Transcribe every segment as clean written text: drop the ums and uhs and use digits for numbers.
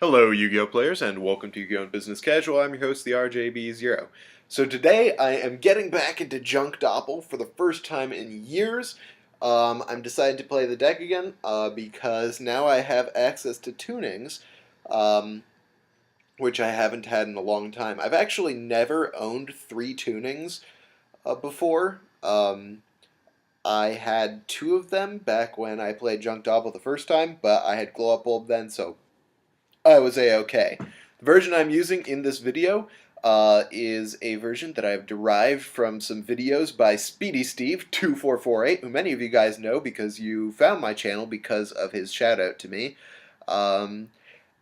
Hello, Yu-Gi-Oh players, and welcome to Yu-Gi-Oh! Business Casual. I'm your host, the RJB0. So today I am getting back into Junk Doppel for the first time in years. I'm deciding to play the deck again because now I have access to tunings, um, which I haven't had in a long time. I've actually never owned three tunings before. I had two of them back when I played Junk Doppel the first time, but I had Glow Up Bulb then, so I was A-OK. The version I'm using in this video is a version that I've derived from some videos by Speedy Steve 2448, who many of you guys know because you found my channel because of his shout out to me. Um,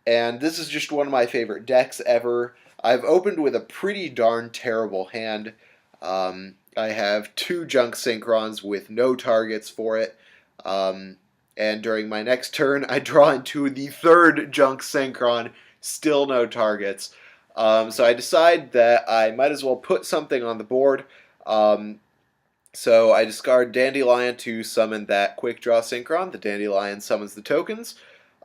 and this is just one of my favorite decks ever. I've opened with a pretty darn terrible hand. I have two Junk Synchrons with no targets for it. Um, and during my next turn, I draw into the third Junk Synchron, still no targets. So I decide that I might as well put something on the board. So I discard Dandelion to summon that Quick Draw Synchron. The Dandelion summons the tokens.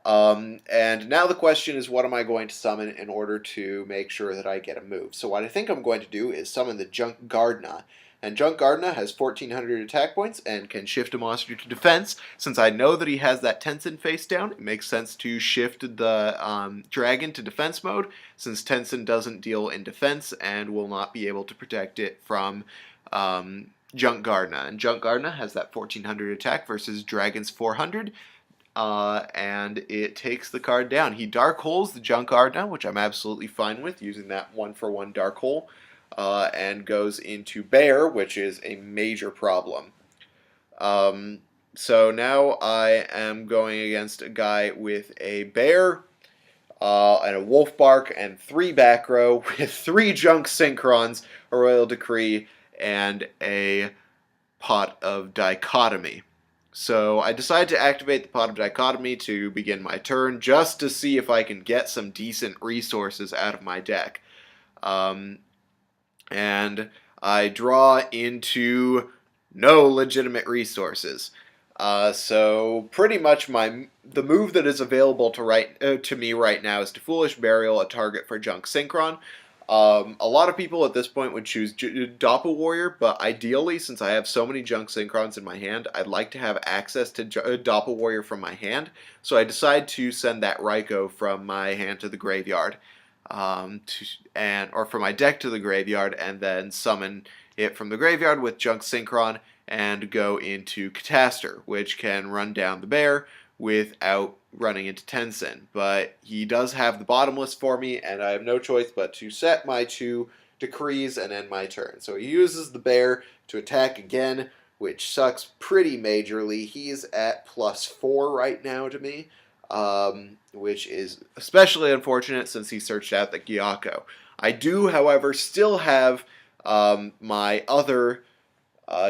And now the question is, what am I going to summon in order to make sure that I get a move? So what I think I'm going to do is summon the Junk Gardna. And Junk Gardna has 1400 attack points and can shift a monster to defense. Since I know that he has that Tensin face down, it makes sense to shift the dragon to defense mode, since Tensin doesn't deal in defense and will not be able to protect it from Junk Gardna. And Junk Gardna has that 1400 attack versus Dragon's 400. And it takes the card down. He Dark Holes the Junk Gardna, which I'm absolutely fine with, using that 1-for-1 Dark Hole, and goes into Bear, which is a major problem. So now I am going against a guy with a Bear, and a Wolf Bark, and 3 back row, with 3 Junk Synchrons, a Royal Decree, and a Pot of Dichotomy. So I decided to activate the Pot of Dichotomy to begin my turn, just to see if I can get some decent resources out of my deck. And I draw into no legitimate resources. So pretty much the move that is available to me right now is to Foolish Burial a target for Junk Synchron. A lot of people at this point would choose Doppel Warrior, but ideally, since I have so many Junk Synchrons in my hand, I'd like to have access to Doppel Warrior from my hand. So I decide to send that Raikou from my hand to the graveyard, or from my deck to the graveyard, and then summon it from the graveyard with Junk Synchron and go into Catastor, which can run down the bear without running into Tensin. But he does have the bottomless for me, and I have no choice but to set my 2 decrees and end my turn. So he uses the bear to attack again, which sucks pretty majorly. He's at +4 right now to me, which is especially unfortunate since he searched out the Gyakko. I do, however, still have my other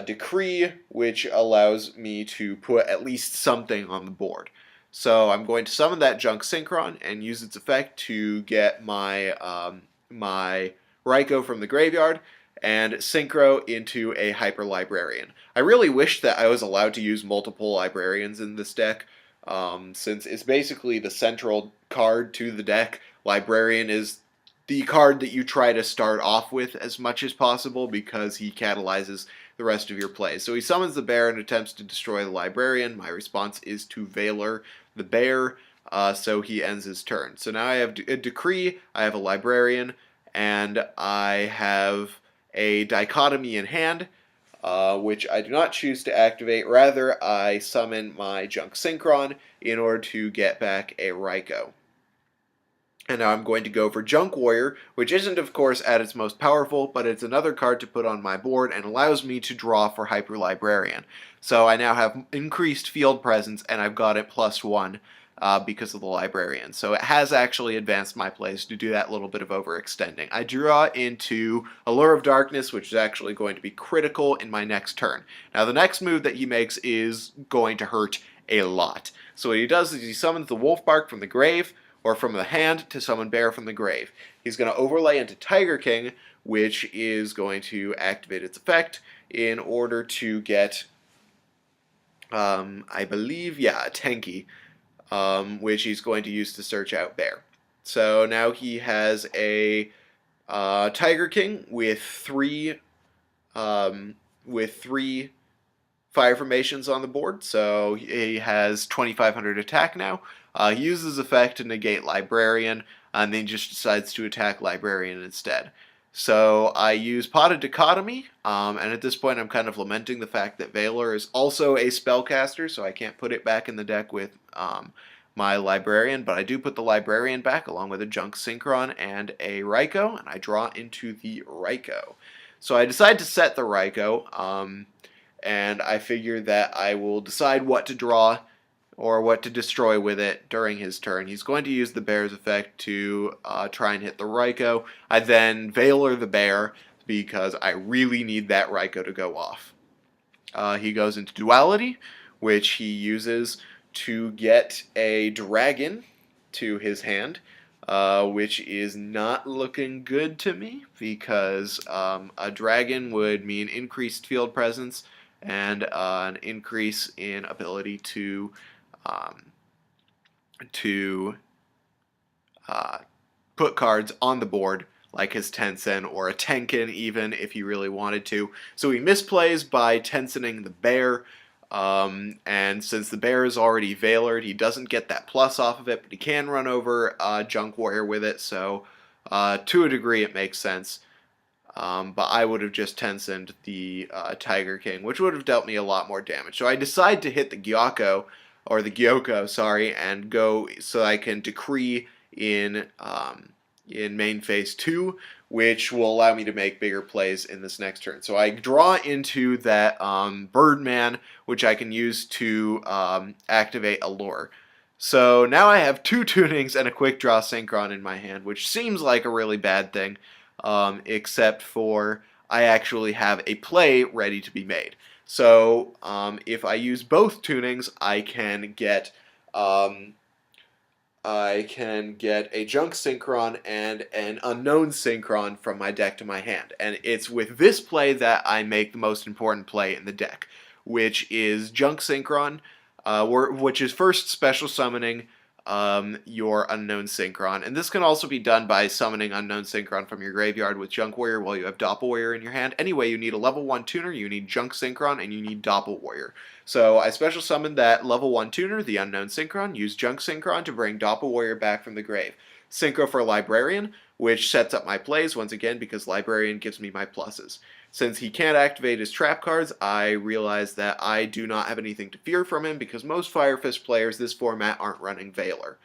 decree, which allows me to put at least something on the board. So I'm going to summon that Junk Synchron and use its effect to get my my Raikou from the graveyard and synchro into a Hyper Librarian. I really wish that I was allowed to use multiple Librarians in this deck, since it's basically the central card to the deck. Librarian is the card that you try to start off with as much as possible because he catalyzes the rest of your plays. So he summons the bear and attempts to destroy the librarian. My response is to Valor the bear, so he ends his turn. So now I have a decree, I have a librarian, and I have a dichotomy in hand, which I do not choose to activate. Rather, I summon my Junk Synchron in order to get back a Raikou. And now I'm going to go for Junk Warrior, which isn't, of course, at its most powerful, but it's another card to put on my board and allows me to draw for Hyper Librarian. So I now have increased field presence, and I've got it +1 because of the Librarian. So it has actually advanced my plays to do that little bit of overextending. I draw into Allure of Darkness, which is actually going to be critical in my next turn. Now the next move that he makes is going to hurt a lot. So what he does is he summons the Wolf Bark from the grave, or from the hand to summon Bear from the grave. He's going to overlay into Tiger King, which is going to activate its effect in order to get, I believe, a Tenki, which he's going to use to search out Bear. So now he has a Tiger King um, with three fire formations on the board. So he has 2,500 attack now. He uses effect to negate Librarian, and then just decides to attack Librarian instead. So I use Potted Dichotomy, and at this point I'm kind of lamenting the fact that Valor is also a spellcaster, so I can't put it back in the deck with my Librarian, but I do put the Librarian back along with a Junk Synchron and a Raikou, and I draw into the Raikou. So I decide to set the Raikou, and I figure that I will decide what to draw or what to destroy with it during his turn. He's going to use the Bear's effect to try and hit the Raikou. I then Valor the Bear because I really need that Raikou to go off. He goes into Duality, which he uses to get a Dragon to his hand, which is not looking good to me because a Dragon would mean increased field presence and an increase in ability to um, to put cards on the board, like his Tensen or a Tenkin even, if he really wanted to. So he misplays by Tensening the Bear, and since the Bear is already Valored, he doesn't get that plus off of it, but he can run over Junk Warrior with it, so to a degree it makes sense. But I would have just Tensened the Tiger King, which would have dealt me a lot more damage. So I decide to hit the Gyoko, sorry, and go so I can decree in main phase 2, which will allow me to make bigger plays in this next turn. So I draw into that Birdman, which I can use to activate a lure. So now I have 2 tunings and a quick draw Synchron in my hand, which seems like a really bad thing, except for I actually have a play ready to be made. So if I use both tunings, I can get a Junk Synchron and an Unknown Synchron from my deck to my hand. And it's with this play that I make the most important play in the deck, which is Junk Synchron, which is first special summoning your Unknown Synchron. And this can also be done by summoning Unknown Synchron from your graveyard with Junk Warrior while you have Doppel Warrior in your hand. Anyway, you need a level 1 tuner, you need Junk Synchron, and you need Doppel Warrior. So I special summoned that level 1 tuner, the Unknown Synchron, use Junk Synchron to bring Doppel Warrior back from the grave. Synchro for Librarian, which sets up my plays once again because Librarian gives me my pluses. Since he can't activate his trap cards, I realize that I do not have anything to fear from him because most Fire Fist players this format aren't running Valor.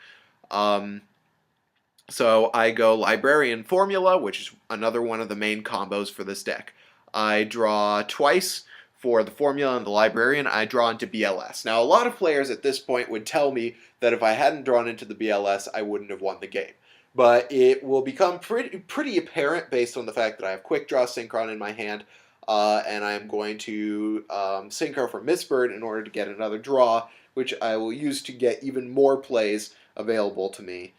So I go Librarian Formula, which is another one of the main combos for this deck. I draw twice for the Formula and the Librarian. I draw into BLS. Now, a lot of players at this point would tell me that if I hadn't drawn into the BLS, I wouldn't have won the game. But it will become pretty apparent based on the fact that I have Quick Draw Synchron in my hand, and I'm going to Synchro for Mistbird in order to get another draw, which I will use to get even more plays available to me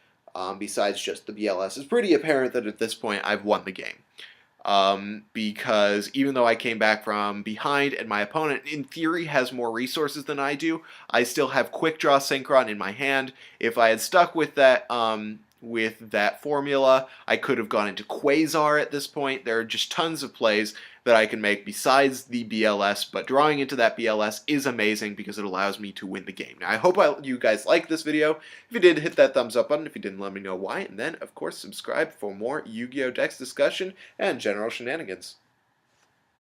besides just the BLS. It's pretty apparent that at this point I've won the game. Because even though I came back from behind and my opponent in theory has more resources than I do, I still have Quick Draw Synchron in my hand. If I had stuck with that formula, I could have gone into Quasar at this point. There are just tons of plays that I can make besides the BLS, but drawing into that BLS is amazing because it allows me to win the game. Now, I hope you guys liked this video. If you did, hit that thumbs up button. If you didn't, let me know why. And then, of course, subscribe for more Yu-Gi-Oh! Decks discussion and general shenanigans.